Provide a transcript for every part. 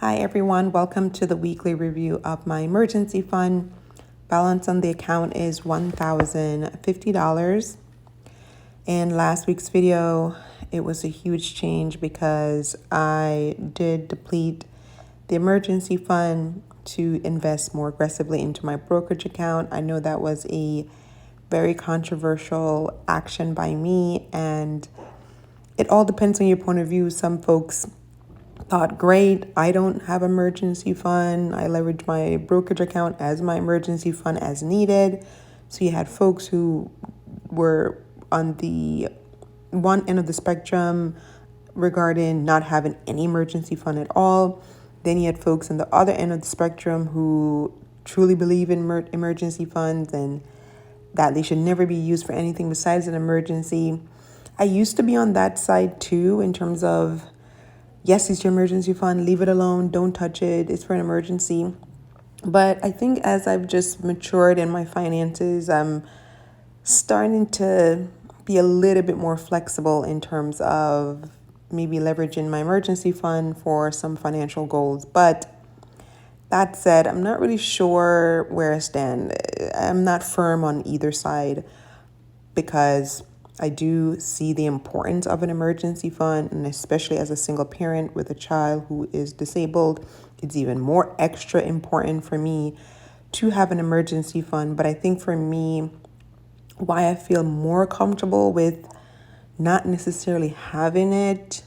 Hi everyone, welcome to the weekly review of my emergency fund. Balance on the account is $1,050. In last week's video, it was a huge change because I did deplete the emergency fund to invest more aggressively into my brokerage account. I know that was a very controversial action by me, and it all depends on your point of view. Some folks thought, great, I don't have emergency fund. I leverage my brokerage account as my emergency fund as needed. So you had folks who were on the one end of the spectrum regarding not having any emergency fund at all. Then you had folks on the other end of the spectrum who truly believe in emergency funds and that they should never be used for anything besides an emergency. I used to be on that side too, in terms of, yes, it's your emergency fund, leave it alone, don't touch it, it's for an emergency. But I think as I've just matured in my finances, I'm starting to be a little bit more flexible in terms of maybe leveraging my emergency fund for some financial goals. But that said, I'm not really sure where I stand. I'm not firm on either side because I do see the importance of an emergency fund, and especially as a single parent with a child who is disabled, it's even more extra important for me to have an emergency fund. But I think for me, why I feel more comfortable with not necessarily having it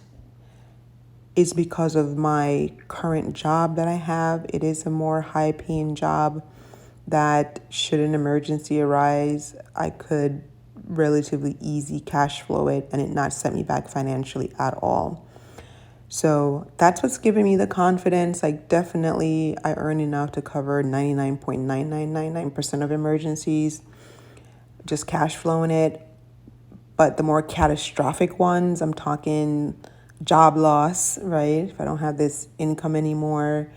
is because of my current job that I have. It is a more high paying job that, should an emergency arise, I could relatively easy cash flow it and it not set me back financially at all. So that's what's giving me the confidence. Like, definitely I earn enough to cover 99.9999% of emergencies, just cash flowing it. But the more catastrophic ones, I'm talking job loss, right? If I don't have this income anymore,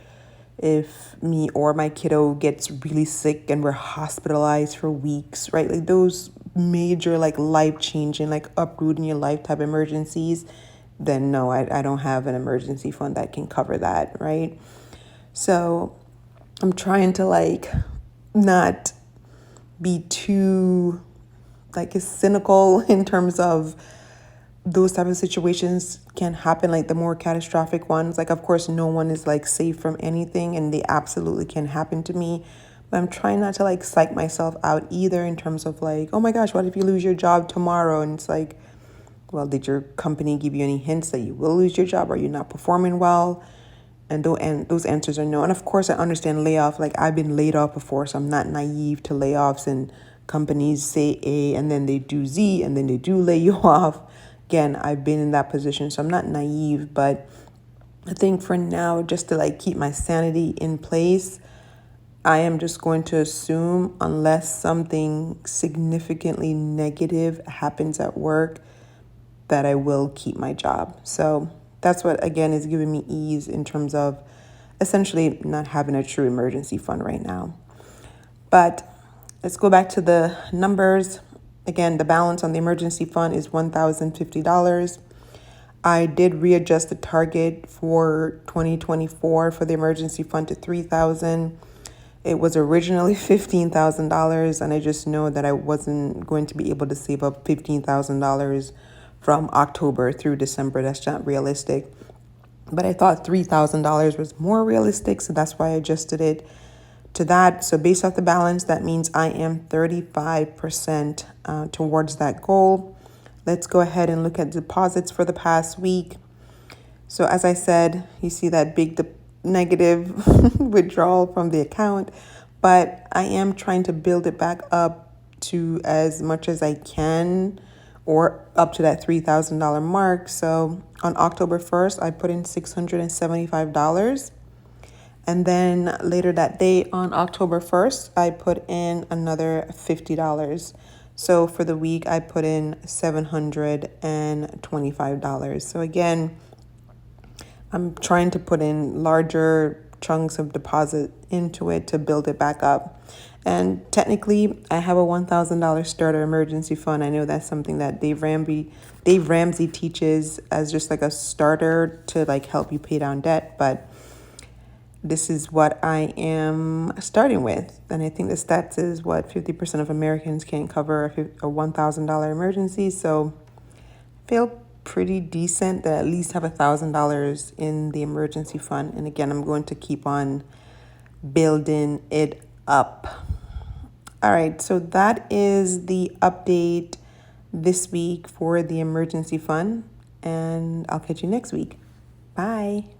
if me or my kiddo gets really sick and we're hospitalized for weeks, right? Like those major, like life-changing, like uprooting your life type emergencies, then no, I don't have an emergency fund that can cover that, right? So I'm trying to like not be too like cynical in terms of those type of situations can happen, like the more catastrophic ones. Like, of course, no one is like safe from anything and they absolutely can happen to me. But I'm trying not to like psych myself out either in terms of like, oh my gosh, what if you lose your job tomorrow? And it's like, well, did your company give you any hints that you will lose your job? Are you not performing well? And those answers are no. And of course, I understand layoff. Like, I've been laid off before, so I'm not naive to layoffs and companies say A and then they do Z and then they do lay you off. Again, I've been in that position, so I'm not naive. But I think for now, just to like keep my sanity in place, I am just going to assume, unless something significantly negative happens at work, that I will keep my job. So that's what, again, is giving me ease in terms of essentially not having a true emergency fund right now. But let's go back to the numbers. Again, the balance on the emergency fund is $1,050. I did readjust the target for 2024 for the emergency fund to $3,000. It was originally $15,000, and I just know that I wasn't going to be able to save up $15,000 from October through December. That's not realistic. But I thought $3,000 was more realistic, so that's why I adjusted it to that. So based off the balance, that means I am 35% towards that goal. Let's go ahead and look at deposits for the past week. So as I said, you see that big negative withdrawal from the account, but I am trying to build it back up to as much as I can, or up to that $3,000 mark. So on October 1st, I put in $675. And then later that day on October 1st, I put in another $50. So for the week, I put in $725. So again, I'm trying to put in larger chunks of deposit into it to build it back up. And technically, I have a $1,000 starter emergency fund. I know that's something that Dave Ramsey teaches as just like a starter to like help you pay down debt. But this is what I am starting with. And I think the stats is what 50% of Americans can't cover a $1,000 emergency. So I feel pretty decent that I at least have $1,000 in the emergency fund. And again, I'm going to keep on building it up. All right, so that is the update this week for the emergency fund, and I'll catch you next week. Bye.